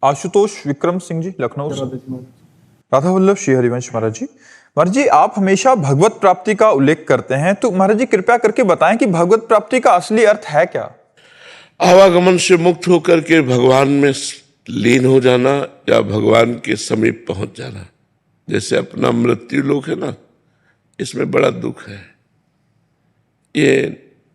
आशुतोष विक्रम सिंह जी, लखनऊ से। राधा वल्लभ श्री हरिवंश महाराज जी। महाराज जी, आप हमेशा भगवत प्राप्ति का उल्लेख करते हैं, तो महाराज जी कृपया करके बताएं कि भगवत प्राप्ति का असली अर्थ है क्या? आवागमन से मुक्त होकर के भगवान में लीन हो जाना या भगवान के समीप पहुंच जाना। जैसे अपना मृत्यु लोक है ना, इसमें बड़ा दुख है। ये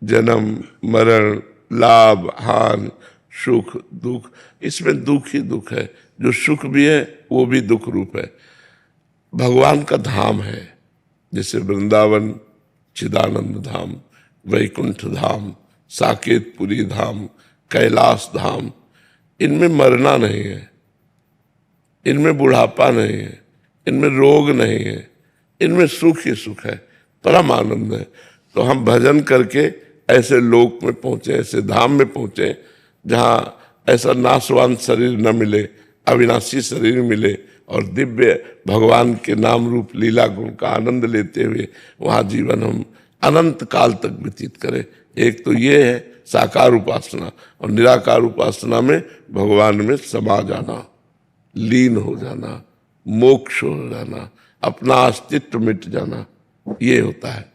जन्म मरण, लाभ हानि, सुख दुख, इसमें दुख ही दुख है। जो सुख भी है वो भी दुख रूप है। भगवान का धाम है, जैसे वृंदावन चिदानंद धाम, वैकुंठ धाम, साकेतपुरी धाम, कैलाश धाम। इनमें मरना नहीं है, इनमें बुढ़ापा नहीं है, इनमें रोग नहीं है, इनमें सुख ही सुख है, परम आनंद है। तो हम भजन करके ऐसे लोक में पहुंचे, ऐसे धाम में पहुंचे जहां ऐसा नाशवान शरीर न मिले, अविनाशी शरीर मिले और दिव्य भगवान के नाम रूप लीला गुण का आनंद लेते हुए वहां जीवन हम अनंत काल तक व्यतीत करें। एक तो ये है साकार उपासना, और निराकार उपासना में भगवान में समा जाना, लीन हो जाना, मोक्ष हो जाना, अपना अस्तित्व मिट जाना, ये होता है।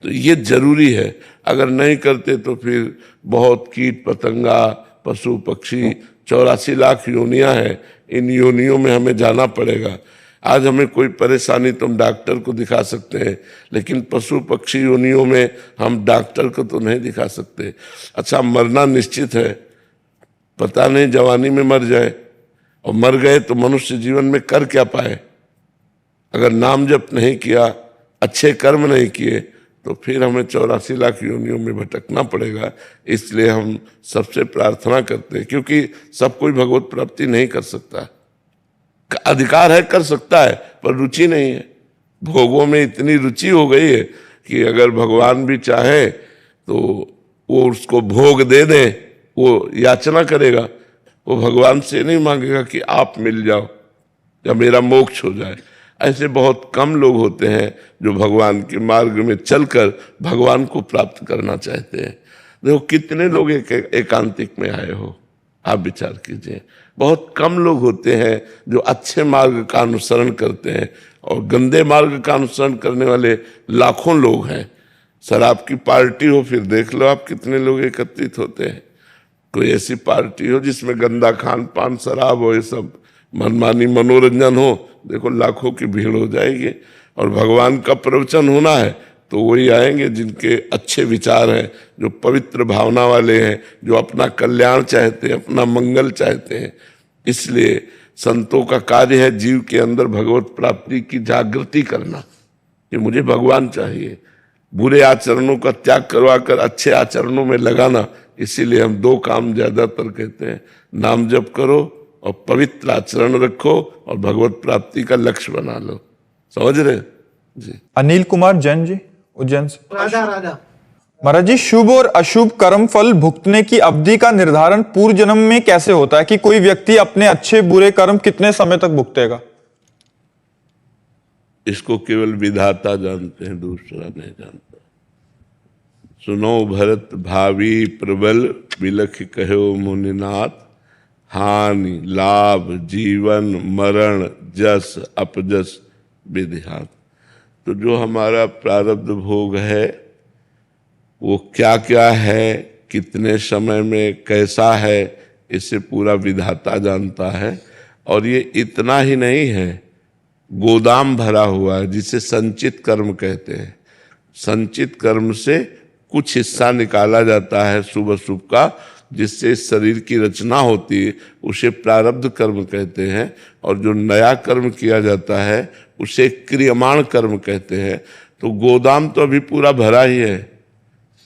तो ये जरूरी है। अगर नहीं करते तो फिर बहुत कीट पतंगा, पशु पक्षी, 84 लाख योनियां हैं, इन योनियों में हमें जाना पड़ेगा। आज हमें कोई परेशानी तो हम डॉक्टर को दिखा सकते हैं, लेकिन पशु पक्षी योनियों में हम डॉक्टर को तो नहीं दिखा सकते। अच्छा, मरना निश्चित है, पता नहीं जवानी में मर जाए, और मर गए तो मनुष्य जीवन में कर क्या पाए। अगर नाम जप नहीं किया, अच्छे कर्म नहीं किए, तो फिर हमें 84 लाख योनियों में भटकना पड़ेगा। इसलिए हम सबसे प्रार्थना करते हैं, क्योंकि सब कोई भगवत प्राप्ति नहीं कर सकता। अधिकार है, कर सकता है, पर रुचि नहीं है। भोगों में इतनी रुचि हो गई है कि अगर भगवान भी चाहे तो वो उसको भोग दे दे, वो याचना करेगा। वो भगवान से नहीं मांगेगा कि आप मिल जाओ या मेरा मोक्ष हो जाए। ऐसे बहुत कम लोग होते हैं जो भगवान के मार्ग में चलकर भगवान को प्राप्त करना चाहते हैं। देखो कितने लोग एकांतिक में आए हो, आप विचार कीजिए। बहुत कम लोग होते हैं जो अच्छे मार्ग का अनुसरण करते हैं, और गंदे मार्ग का अनुसरण करने वाले लाखों लोग हैं। शराब की पार्टी हो, फिर देख लो आप कितने लोग एकत्रित होते हैं। कोई ऐसी पार्टी हो जिसमें गंदा खान पान, शराब हो, ये सब मनमानी मनोरंजन हो, देखो लाखों की भीड़ हो जाएगी। और भगवान का प्रवचन होना है तो वही आएंगे जिनके अच्छे विचार हैं, जो पवित्र भावना वाले हैं, जो अपना कल्याण चाहते हैं, अपना मंगल चाहते हैं। इसलिए संतों का कार्य है जीव के अंदर भगवत प्राप्ति की जागृति करना कि मुझे भगवान चाहिए, बुरे आचरणों का त्याग करवाकर अच्छे आचरणों में लगाना। इसीलिए हम दो काम ज्यादातर कहते हैं, नाम जप करो और पवित्र आचरण रखो और भगवत प्राप्ति का लक्ष्य बना लो। समझ रहे जी। अनिल कुमार जैन जी, उज्जैन से। राधा महाराज जी, शुभ और अशुभ कर्म फल भुगतने की अवधि का निर्धारण पूर्व जन्म में कैसे होता है कि कोई व्यक्ति अपने अच्छे बुरे कर्म कितने समय तक भुगतेगा? इसको केवल विधाता जानते हैं, दूसरा नहीं जानता। सुनो भरत भावी प्रबल, बिलख कहो मुनिनाथ, हानि लाभ जीवन मरण जस अपजस विधिहात। तो जो हमारा प्रारब्ध भोग है वो क्या क्या है, कितने समय में कैसा है, इसे पूरा विधाता जानता है। और ये इतना ही नहीं है, गोदाम भरा हुआ है जिसे संचित कर्म कहते हैं। संचित कर्म से कुछ हिस्सा निकाला जाता है शुभ अशुभ का, जिससे शरीर की रचना होती है, उसे प्रारब्ध कर्म कहते हैं। और जो नया कर्म किया जाता है उसे क्रियमाण कर्म कहते हैं। तो गोदाम तो अभी पूरा भरा ही है।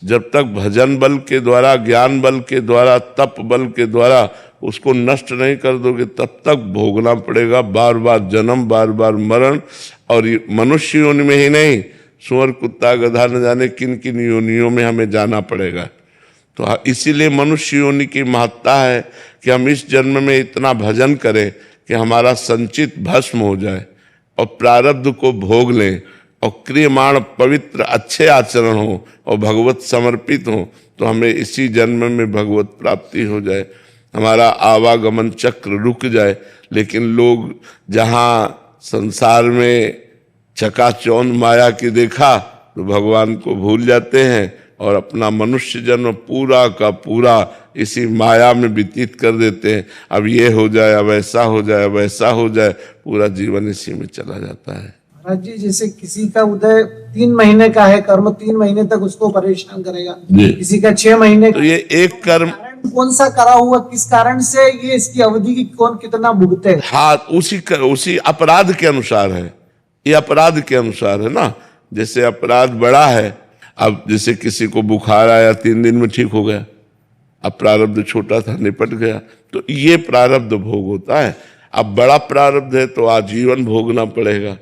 जब तक भजन बल के द्वारा, ज्ञान बल के द्वारा, तप बल के द्वारा उसको नष्ट नहीं कर दोगे, तब तक भोगना पड़ेगा बार बार जन्म, बार बार मरण। और मनुष्य योनि में ही नहीं, सुअर कुत्ता गधा न जाने किन किन योनियों में हमें जाना पड़ेगा। तो इसीलिए मनुष्य योनि की महत्ता है कि हम इस जन्म में इतना भजन करें कि हमारा संचित भस्म हो जाए और प्रारब्ध को भोग लें, और क्रियमाण पवित्र अच्छे आचरण हो और भगवत समर्पित हो, तो हमें इसी जन्म में भगवत प्राप्ति हो जाए। हमारा आवागमन चक्र रुक जाए। लेकिन लोग जहां संसार में चकाचौंध माया की देखा तो भगवान को भूल जाते हैं और अपना मनुष्य जन्म पूरा का पूरा इसी माया में व्यतीत कर देते हैं। अब ये हो जाए, अब ऐसा हो जाए, अब ऐसा हो जाए, पूरा जीवन इसी में चला जाता है। महाराज जी, जैसे किसी का उदय 3 महीने का है, कर्म 3 महीने तक उसको परेशान करेगा, किसी का 6 महीने तो ये एक कर्म कौन सा करा हुआ, किस कारण से ये इसकी अवधि की कौन कितना भुगते है? हाँ, उसी अपराध के अनुसार है, ये अपराध के अनुसार है ना। जैसे अपराध बड़ा है, अब जैसे किसी को बुखार आया 3 दिन में ठीक हो गया, अब प्रारब्ध छोटा था निपट गया, तो ये प्रारब्ध भोग होता है। अब बड़ा प्रारब्ध है तो आजीवन भोगना पड़ेगा,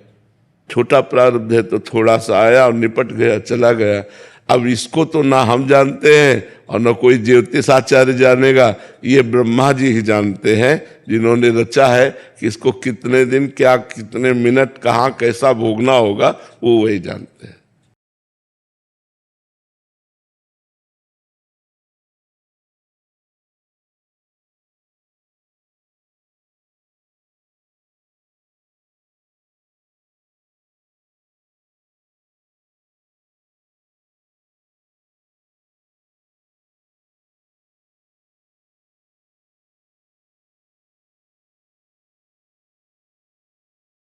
छोटा प्रारब्ध है तो थोड़ा सा आया और निपट गया, चला गया। अब इसको तो ना हम जानते हैं और न कोई ज्योतिष आचार्य जानेगा, ये ब्रह्मा जी ही जानते हैं, जिन्होंने रचा है कि इसको कितने दिन, क्या कितने मिनट, कहाँ कैसा भोगना होगा, वो वही जानते हैं।